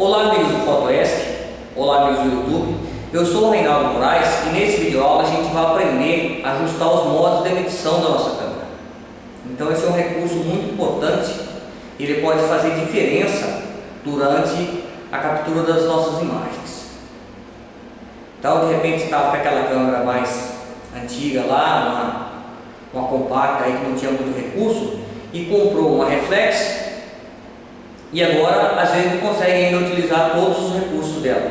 Olá amigos do Fotoesc, olá amigos do YouTube, eu sou o Reinaldo Moraes e nesse vídeo aula a gente vai aprender a ajustar os modos de medição da nossa câmera. Então esse é um recurso muito importante, ele pode fazer diferença durante a captura das nossas imagens. Então de repente você estava com aquela câmera mais antiga lá, uma compacta aí que não tinha muito recurso e comprou uma reflex. E agora, às vezes, não consegue ainda utilizar todos os recursos dela.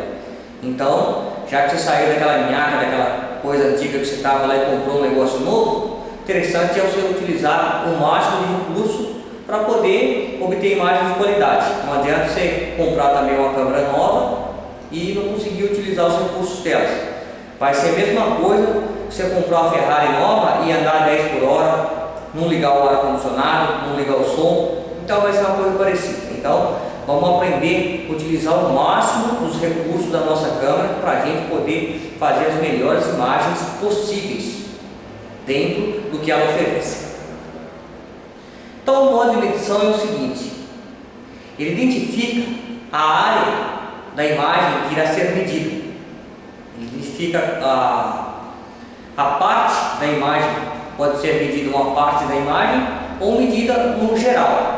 Então, já que você saiu daquela minhaca, daquela coisa antiga que você estava lá e comprou um negócio novo, interessante é você utilizar o máximo de recurso para poder obter imagens de qualidade. Não adianta você comprar também uma câmera nova e não conseguir utilizar os recursos delas. Vai ser a mesma coisa que você comprar uma Ferrari nova e andar 10 por hora, não ligar o ar-condicionado, não ligar o som. Então vai ser uma coisa parecida. Então vamos aprender a utilizar o máximo dos recursos da nossa câmera para a gente poder fazer as melhores imagens possíveis dentro do que ela oferece. Então o modo de medição é o seguinte: ele identifica a área da imagem que irá ser medida. Ele identifica a parte da imagem, pode ser medida uma parte da imagem ou medida no geral.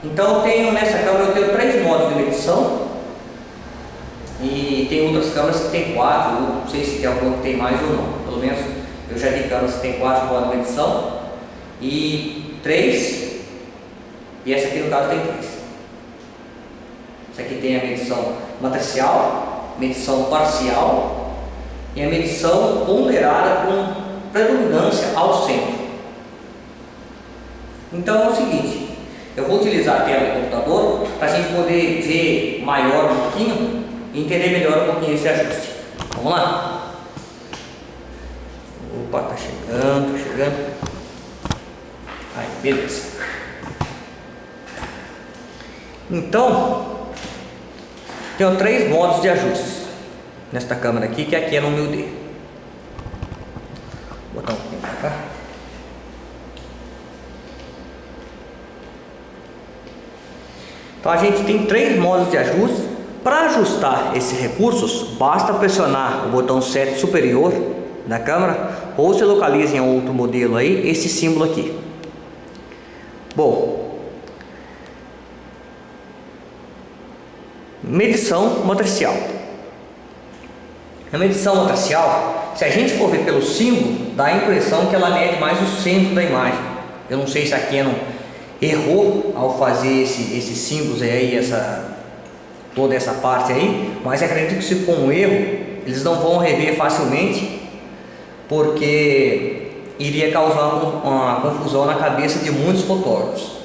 Então nessa câmera eu tenho 3 modos de medição e tem outras câmeras que tem 4, não sei se tem alguma que tem mais ou não, pelo menos eu já vi câmeras que tem 4 modos de medição e 3, e essa aqui no caso tem 3. Essa aqui tem a medição matricial, medição parcial e a medição ponderada com predominância ao centro. Então é o seguinte: eu vou utilizar a tela do computador para a gente poder ver maior um pouquinho e entender melhor um pouquinho esse ajuste. Vamos lá? Opa, tá chegando. Aí, beleza. Então, tenho 3 modos de ajuste nesta câmera aqui, que aqui é no meu dedo. Vou botar um pouquinho para cá. Então a gente tem 3 modos de ajuste. Para ajustar esses recursos, basta pressionar o botão set superior da câmera, ou se localiza em outro modelo aí, esse símbolo aqui. Bom, medição matricial. A medição matricial, se a gente for ver pelo símbolo, dá a impressão que ela mede mais o centro da imagem. Eu não sei se a Canon errou ao fazer esses símbolos aí, toda essa parte aí, mas acredito que se for um erro, eles não vão rever facilmente, porque iria causar uma confusão na cabeça de muitos fotógrafos.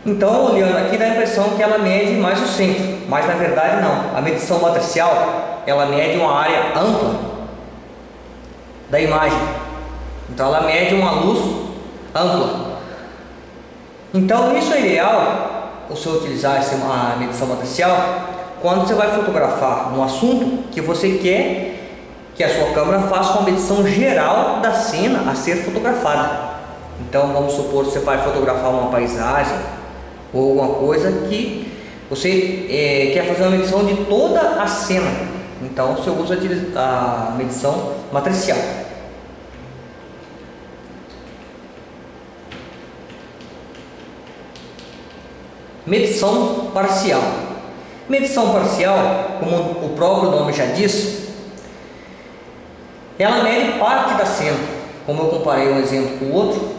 Então, olhando aqui, dá a impressão que ela mede mais o centro, mas na verdade não. A medição matricial, ela mede uma área ampla da imagem, então ela mede uma luz ampla. Então isso é ideal você utilizar a medição matricial quando você vai fotografar um assunto que você quer que a sua câmera faça uma medição geral da cena a ser fotografada. Então vamos supor que você vai fotografar uma paisagem ou alguma coisa que você quer fazer uma medição de toda a cena. Então você usa a medição matricial. Medição parcial. Medição parcial, como o próprio nome já diz, ela mede parte da cena. Como eu comparei um exemplo com o outro,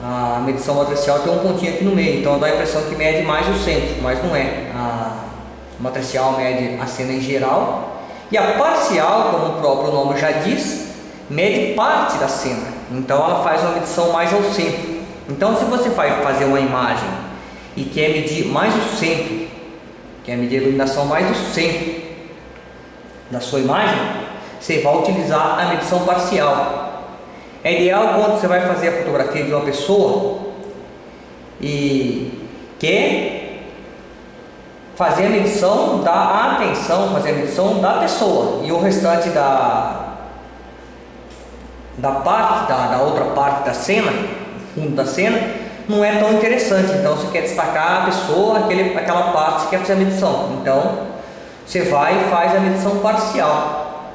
a medição matricial tem um pontinho aqui no meio, então dá a impressão que mede mais o centro, mas não é. A matricial mede a cena em geral, e a parcial, como o próprio nome já diz, mede parte da cena, então ela faz uma medição mais ao centro. Então se você vai fazer uma imagem e quer medir mais o centro, quer medir a iluminação mais do centro da sua imagem, você vai utilizar a medição parcial. É ideal quando você vai fazer a fotografia de uma pessoa e quer fazer a medição da atenção, fazer a medição da pessoa, e o restante da outra parte da cena, fundo da cena, não é tão interessante. Então você quer destacar a pessoa, aquela parte que quer fazer a medição. Então você vai e faz a medição parcial.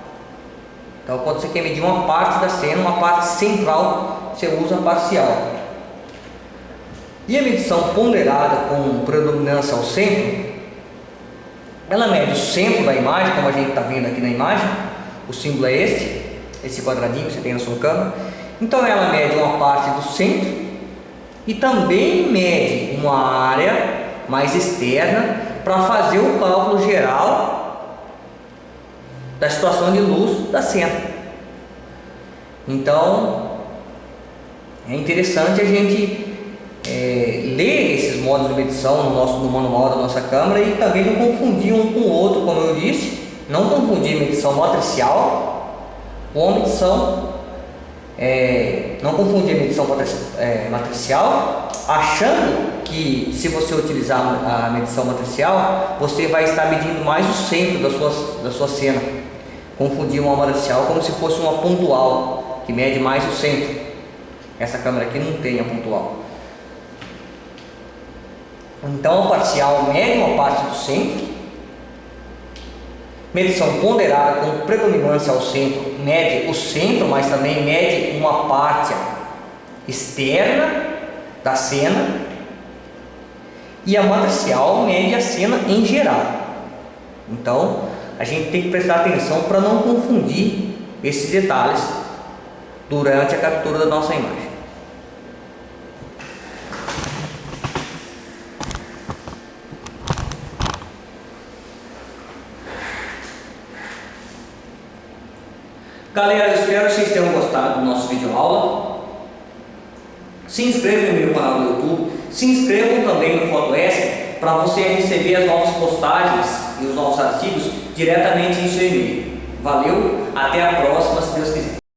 Então, quando você quer medir uma parte da cena, uma parte central, você usa a parcial. E a medição ponderada com predominância ao centro, ela mede o centro da imagem, como a gente está vendo aqui na imagem. O símbolo é esse quadradinho que você tem na sua câmera. Então ela mede uma parte do centro e também mede uma área mais externa para fazer o cálculo geral da situação de luz da cena. Então é interessante a gente ler esses modos de medição no manual da nossa câmera e também não confundir um com o outro, como eu disse. Não confundir medição matricial com a medição, não confundir a medição matricial, achando que se você utilizar a medição matricial, você vai estar medindo mais o centro da sua cena. Confundir uma matricial como se fosse uma pontual, que mede mais o centro. Essa câmera aqui não tem a pontual. Então a parcial mede uma parte do centro. Medição ponderada com predominância ao centro mede o centro, mas também mede uma parte externa da cena. E a matricial mede a cena em geral. Então a gente tem que prestar atenção para não confundir esses detalhes durante a captura da nossa imagem. Galera, eu espero que vocês tenham gostado do nosso vídeo aula. Se inscrevam no meu canal do YouTube, se inscrevam também no Fotoesc para você receber as novas postagens e os novos artigos diretamente em seu e-mail. Valeu, até a próxima, se Deus quiser.